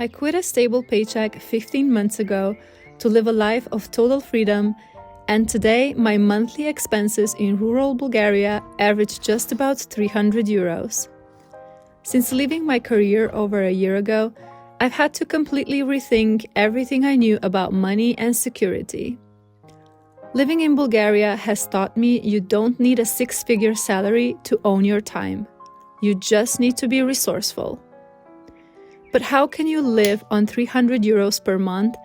I quit a stable paycheck 15 months ago to live a life of total freedom, and today my monthly expenses in rural Bulgaria average just about 300 euros. Since leaving my career over a year ago, I've had to completely rethink everything I knew about money and security. Living in Bulgaria has taught me you don't need a six-figure salary to own your time. You just need to be resourceful. But how can you live on 300 euros per month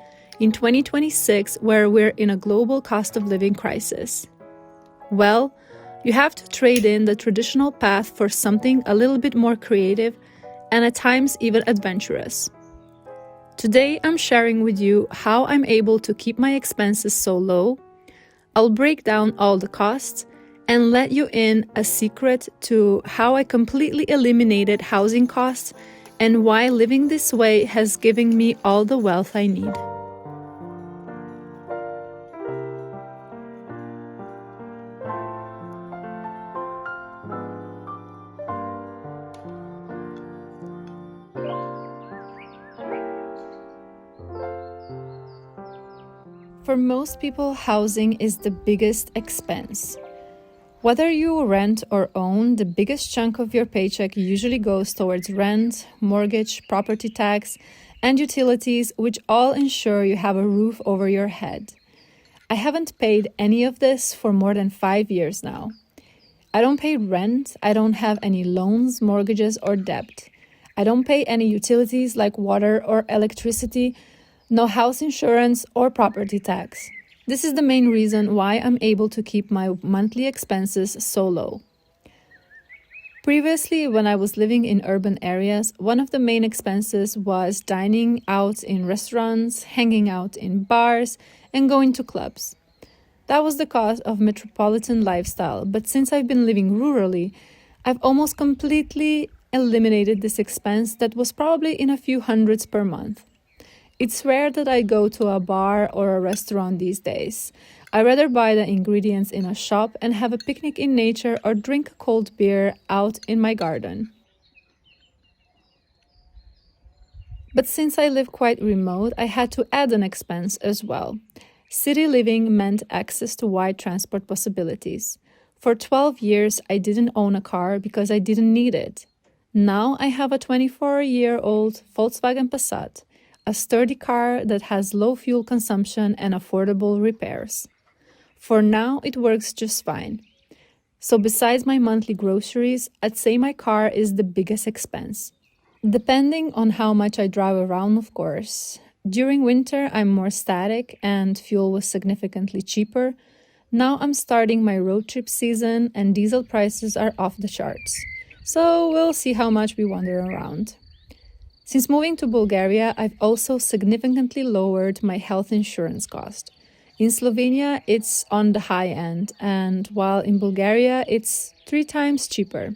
in 2026 where we're in a global cost of living crisis? Well, you have to trade in the traditional path for something a little bit more creative and at times even adventurous. Today, I'm sharing with you how I'm able to keep my expenses so low. I'll break down all the costs and let you in a secret to how I completely eliminated housing costs and why living this way has given me all the wealth I need. For most people, housing is the biggest expense. Whether you rent or own, the biggest chunk of your paycheck usually goes towards rent, mortgage, property tax, and utilities, which all ensure you have a roof over your head. I haven't paid any of this for more than 5 years now. I don't pay rent, I don't have any loans, mortgages, or debt. I don't pay any utilities like water or electricity, no house insurance or property tax. This is the main reason why I'm able to keep my monthly expenses so low. Previously, when I was living in urban areas, one of the main expenses was dining out in restaurants, hanging out in bars, and going to clubs. That was the cost of metropolitan lifestyle, but since I've been living rurally, I've almost completely eliminated this expense that was probably in a few hundreds per month. It's rare that I go to a bar or a restaurant these days. I rather buy the ingredients in a shop and have a picnic in nature or drink a cold beer out in my garden. But since I live quite remote, I had to add an expense as well. City living meant access to wide transport possibilities. For 12 years, I didn't own a car because I didn't need it. Now I have a 24-year-old Volkswagen Passat, a sturdy car that has low fuel consumption and affordable repairs. For now, it works just fine. So besides my monthly groceries, I'd say my car is the biggest expense. Depending on how much I drive around, of course. During winter, I'm more static and fuel was significantly cheaper. Now I'm starting my road trip season and diesel prices are off the charts. So we'll see how much we wander around. Since moving to Bulgaria, I've also significantly lowered my health insurance cost. In Slovenia, it's on the high end, and while in Bulgaria, it's 3 times cheaper.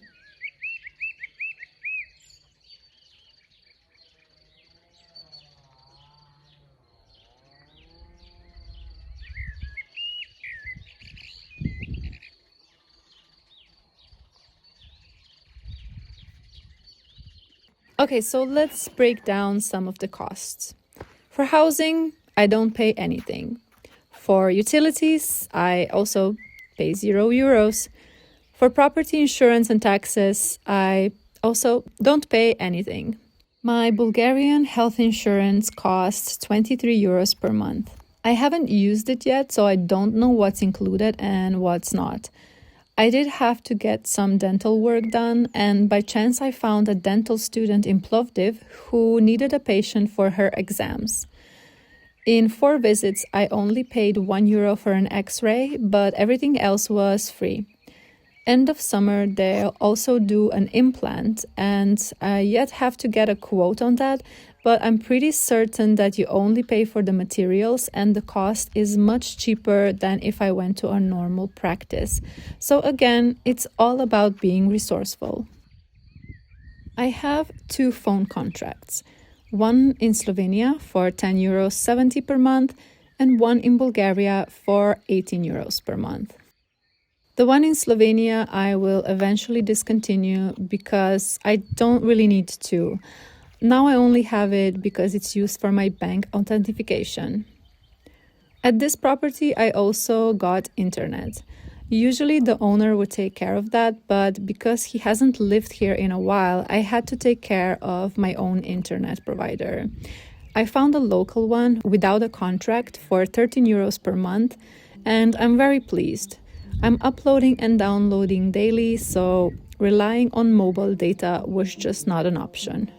Okay, so let's break down some of the costs. For housing, I don't pay anything. For utilities, I also pay 0 euros. For property insurance and taxes, I also don't pay anything. My Bulgarian health insurance costs 23 euros per month. I haven't used it yet, so I don't know what's included and what's not. I did have to get some dental work done, and by chance I found a dental student in Plovdiv who needed a patient for her exams. In 4 visits, I only paid 1 euro for an x-ray, but everything else was free. End of summer, they'll also do an implant, and I yet have to get a quote on that, but I'm pretty certain that you only pay for the materials and the cost is much cheaper than if I went to a normal practice. So again, it's all about being resourceful. I have 2 phone contracts, one in Slovenia for 10 euros 70 per month and one in Bulgaria for 18 euros per month. The one in Slovenia I will eventually discontinue because I don't really need to. Now I only have it because it's used for my bank authentication. At this property, I also got internet. Usually the owner would take care of that, but because he hasn't lived here in a while, I had to take care of my own internet provider. I found a local one without a contract for 13 euros per month, and I'm very pleased. I'm uploading and downloading daily, so relying on mobile data was just not an option.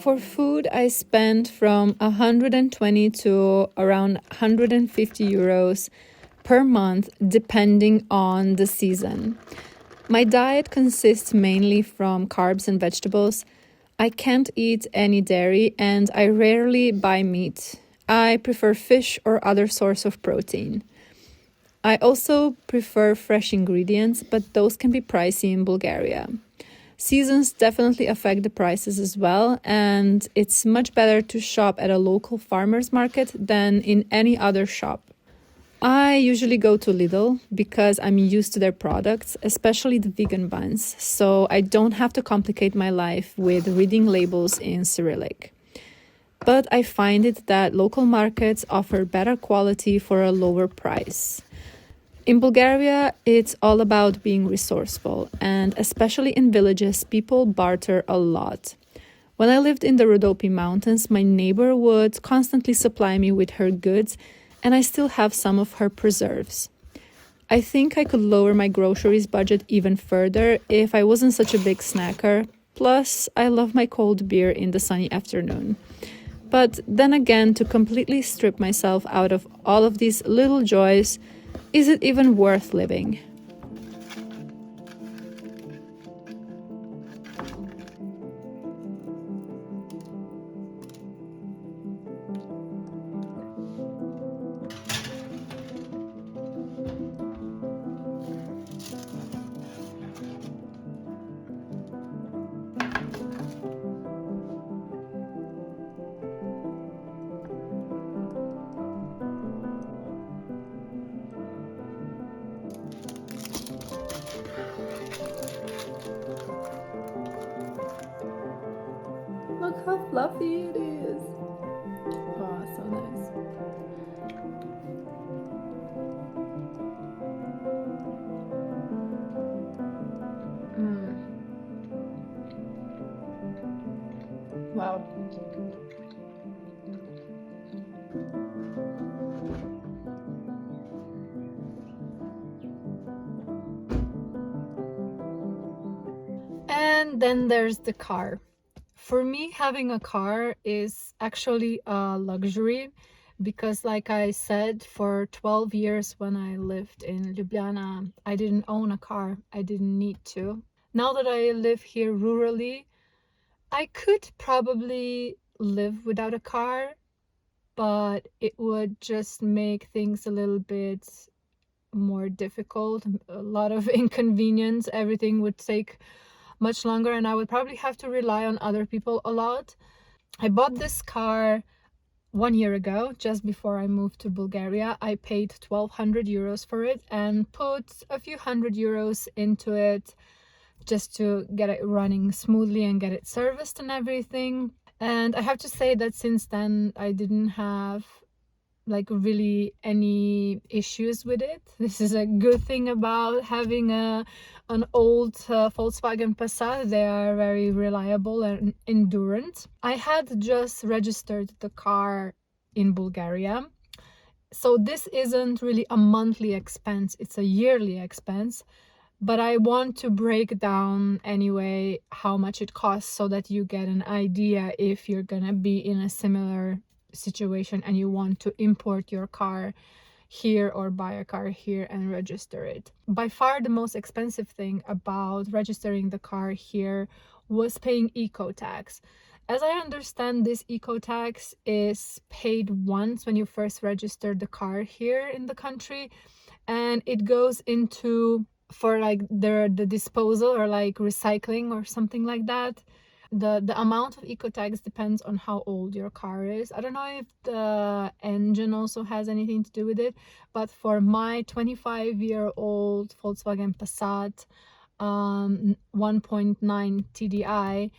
For food, I spent from 120 to around 150 euros per month, depending on the season. My diet consists mainly from carbs and vegetables. I can't eat any dairy and I rarely buy meat. I prefer fish or other source of protein. I also prefer fresh ingredients, but those can be pricey in Bulgaria. Seasons definitely affect the prices as well, and it's much better to shop at a local farmer's market than in any other shop. I usually go to Lidl because I'm used to their products, especially the vegan buns, so I don't have to complicate my life with reading labels in Cyrillic. But I find it that local markets offer better quality for a lower price. In Bulgaria, it's all about being resourceful, and especially in villages, people barter a lot. When I lived in the Rhodope Mountains, my neighbor would constantly supply me with her goods, and I still have some of her preserves. I think I could lower my groceries budget even further if I wasn't such a big snacker. Plus, I love my cold beer in the sunny afternoon. But then again, to completely strip myself out of all of these little joys, is it even worth living? Look how fluffy it is. Oh, so nice. Wow. And then there's the car. For me, having a car is actually a luxury because, like I said, for 12 years when I lived in Ljubljana, I didn't own a car. I didn't need to. Now that I live here rurally, I could probably live without a car, but it would just make things a little bit more difficult, a lot of inconvenience. Everything would take much longer, and I would probably have to rely on other people a lot. I bought this car 1 year ago, just before I moved to Bulgaria. I paid 1,200 euros for it and put a few hundred euros into it just to get it running smoothly and get it serviced and everything. And I have to say that since then I didn't have like really any issues with it. This is a good thing about having an old Volkswagen Passat. They are very reliable and endurant. I had just registered the car in Bulgaria, so this isn't really a monthly expense, it's a yearly expense. But I want to break down anyway how much it costs so that you get an idea if you're gonna be in a similar situation and you want to import your car here or buy a car here and register it. By far the most expensive thing about registering the car here was paying eco tax. As I understand, this eco tax is paid once when you first register the car here in the country, and it goes into for like the disposal or like recycling or something like that. The amount of eco tax depends on how old your car is. I don't know if the engine also has anything to do with it, but for my 25-year-old Volkswagen Passat 1.9 TDI,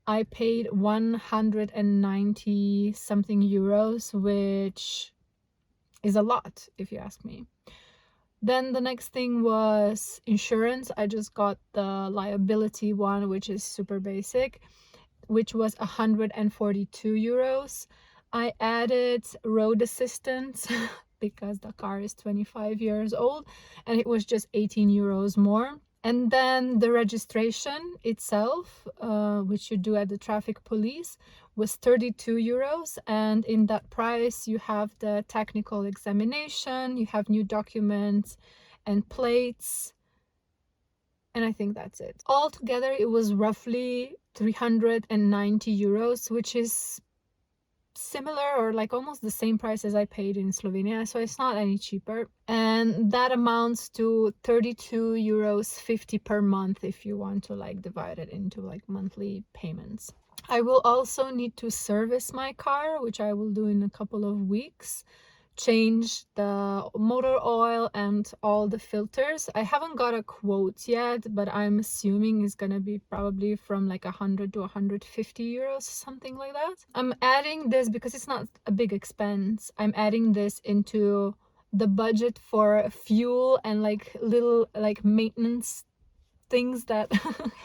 I paid 190 something euros, which is a lot if you ask me. Then the next thing was insurance. I just got the liability one, which is super basic, which was 142 euros. I added road assistance because the car is 25 years old, and it was just 18 euros more. And then the registration itself, which you do at the traffic police, was 32 euros. And in that price, you have the technical examination, you have new documents and plates. And I think that's it. Altogether, it was roughly 390 euros, which is similar or like almost the same price as I paid in Slovenia, so it's not any cheaper. And that amounts to 32 euros 50 per month if you want to like divide it into like monthly payments. I will also need to service my car, which I will do in a couple of weeks. Change the motor oil and all the filters. I haven't got a quote yet, but I'm assuming it's gonna be probably from like 100 to 150 euros, something like that. I'm adding this because it's not a big expense. I'm adding this into the budget for fuel and like little like maintenance things that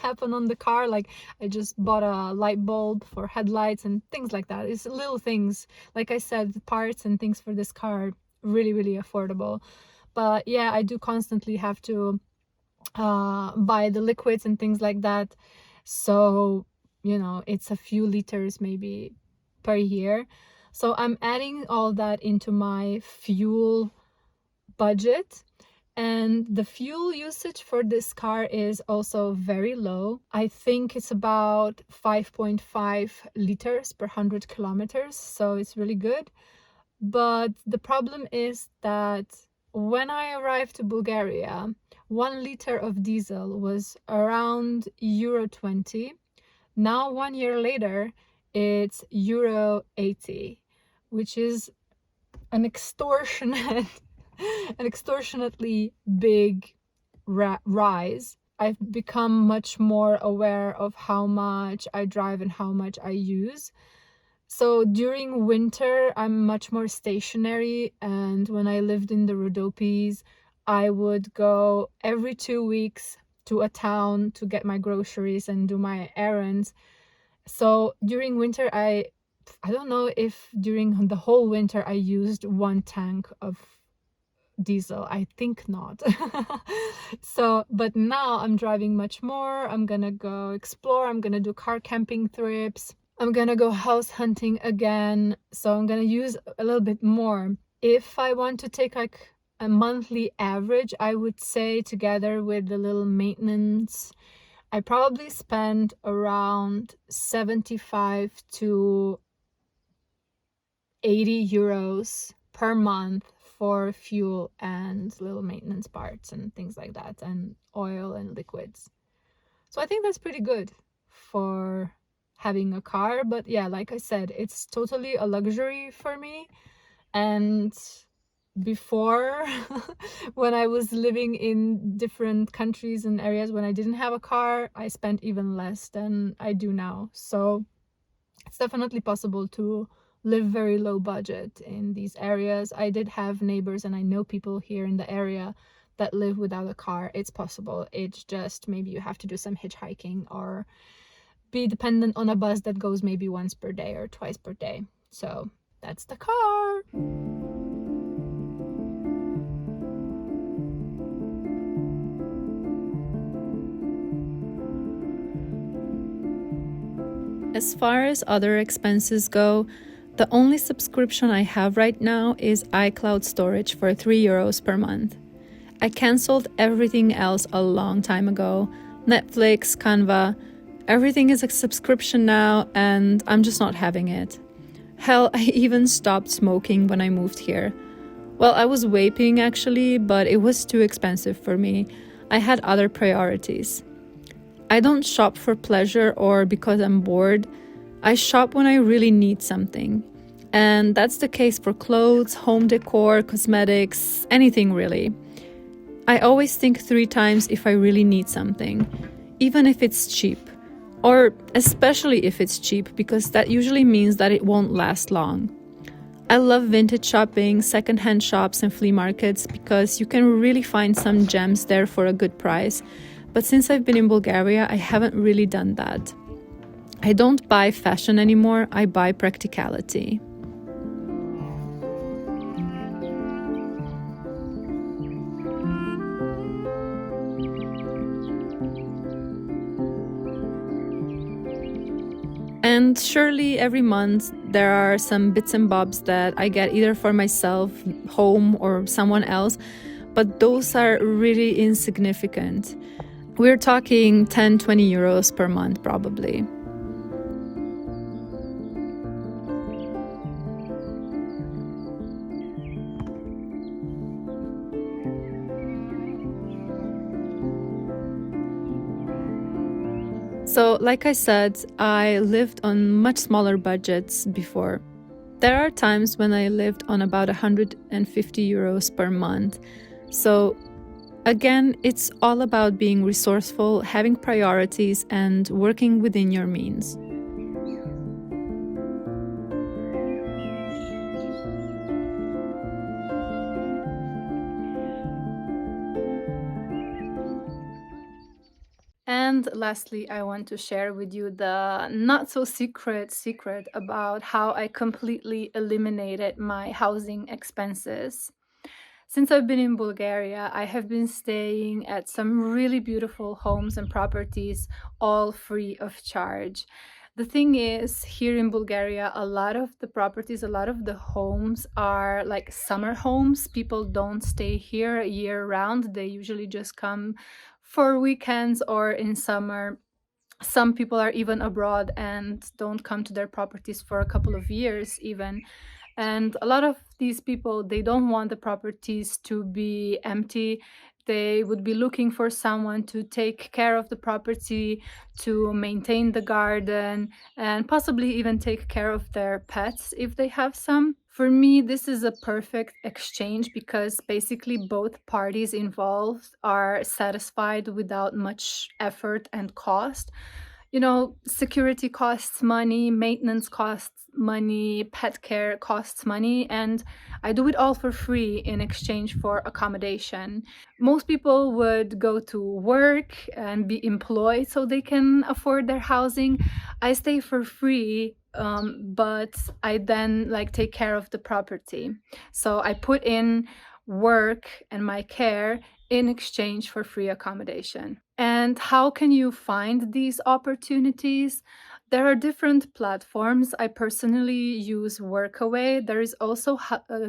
happen on the car. Like I just bought a light bulb for headlights and things like that. It's little things. Like I said, the parts and things for this car are really affordable. But yeah, I do constantly have to buy the liquids and things like that, so you know, it's a few liters maybe per year. So I'm adding all that into my fuel budget. And the fuel usage for this car is also very low. I think it's about 5.5 liters per 100 kilometers, so it's really good. But the problem is that when I arrived to Bulgaria, 1 liter of diesel was around euro 20. Now 1 year later, it's euro 80, which is an extortionate an extortionately big rise. I've become much more aware of how much I drive and how much I use. So during winter, I'm much more stationary, and when I lived in the Rhodopes, I would go every 2 weeks to a town to get my groceries and do my errands. So during winter, I don't know if during the whole winter I used 1 tank of diesel. I think not. So but now I'm driving much more. I'm gonna go explore, I'm gonna do car camping trips, I'm gonna go house hunting again, so I'm gonna use a little bit more. If I want to take like a monthly average, I would say together with the little maintenance, I probably spend around 75 to 80 euros per month for fuel and little maintenance parts and things like that, and oil and liquids. So I think that's pretty good for having a car. But yeah, like I said, it's totally a luxury for me. And before, when I was living in different countries and areas, when I didn't have a car, I spent even less than I do now. So it's definitely possible to live very low budget in these areas. I did have neighbors and I know people here in the area that live without a car. It's possible. It's just maybe you have to do some hitchhiking or be dependent on a bus that goes maybe once per day or twice per day. So that's the car. As far as other expenses go, The only subscription I have right now is iCloud storage for €3 per month. I cancelled everything else a long time ago. Netflix, Canva, everything is a subscription now, and I'm just not having it. Hell, I even stopped smoking when I moved here. Well, I was vaping actually, but it was too expensive for me. I had other priorities. I don't shop for pleasure or because I'm bored. I shop when I really need something. And that's the case for clothes, home decor, cosmetics, anything really. I always think 3 times if I really need something, even if it's cheap. Or especially if it's cheap, because that usually means that it won't last long. I love vintage shopping, secondhand shops and flea markets because you can really find some gems there for a good price. But since I've been in Bulgaria, I haven't really done that. I don't buy fashion anymore, I buy practicality. And surely every month there are some bits and bobs that I get either for myself, home, or someone else, but those are really insignificant. We're talking 10-20 euros per month probably. So, like I said, I lived on much smaller budgets before. There are times when I lived on about 150 euros per month. So, again, it's all about being resourceful, having priorities, and working within your means. And lastly, I want to share with you the not so secret about how I completely eliminated my housing expenses. Since I've been in Bulgaria, I have been staying at some really beautiful homes and properties, all free of charge. The thing is, here in Bulgaria, a lot of the properties, a lot of the homes are like summer homes. People don't stay here year round. They usually just come for weekends or in summer. Some people are even abroad and don't come to their properties for a couple of years even. And a lot of these people, they don't want the properties to be empty. They would be looking for someone to take care of the property, to maintain the garden, and possibly even take care of their pets if they have some. For me, this is a perfect exchange because basically both parties involved are satisfied without much effort and cost. You know, security costs money, maintenance costs money, pet care costs money, and I do it all for free in exchange for accommodation. Most people would go to work and be employed so they can afford their housing. I stay for free, but I then like take care of the property. So I put in work and my care in exchange for free accommodation. And how can you find these opportunities? There are different platforms. I personally use Workaway. There is also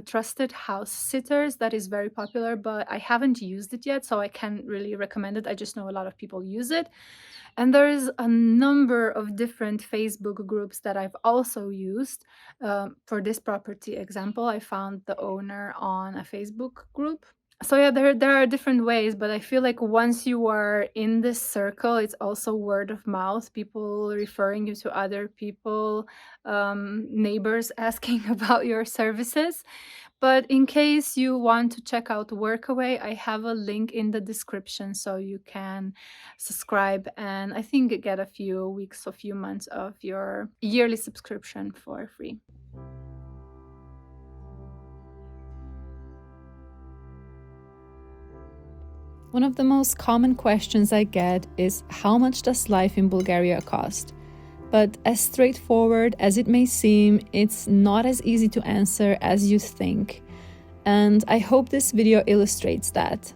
Trusted House Sitters that is very popular, but I haven't used it yet, so I can't really recommend it. I just know a lot of people use it. And there is a number of different Facebook groups that I've also used. For this property example, I found the owner on a Facebook group. So yeah, there are different ways, but I feel like once you are in this circle, it's also word of mouth, people referring you to other people, neighbors asking about your services. But in case you want to check out Workaway, I have a link in the description so you can subscribe and I think get a few weeks, a few months of your yearly subscription for free. One of the most common questions I get is how much does life in Bulgaria cost? But as straightforward as it may seem, it's not as easy to answer as you think. And I hope this video illustrates that.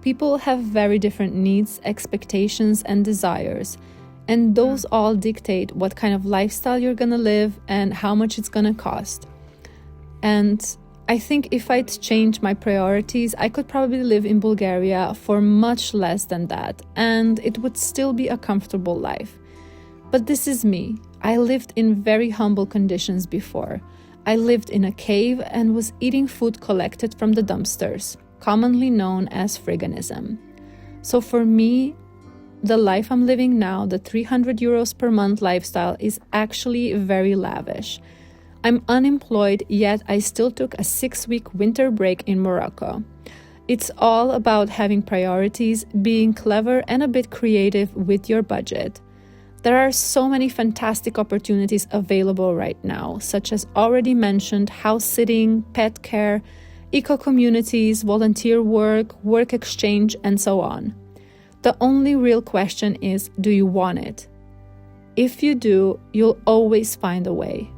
People have very different needs, expectations, and desires. And those all dictate what kind of lifestyle you're gonna live and how much it's gonna cost. And I think if I'd change my priorities, I could probably live in Bulgaria for much less than that, and it would still be a comfortable life. But this is me. I lived in very humble conditions before. I lived in a cave and was eating food collected from the dumpsters, commonly known as friganism. So for me, the life I'm living now, the 300 euros per month lifestyle, is actually very lavish. I'm unemployed, yet I still took a 6-week winter break in Morocco. It's all about having priorities, being clever and a bit creative with your budget. There are so many fantastic opportunities available right now, such as already mentioned house sitting, pet care, eco-communities, volunteer work, work exchange, and so on. The only real question is, do you want it? If you do, you'll always find a way.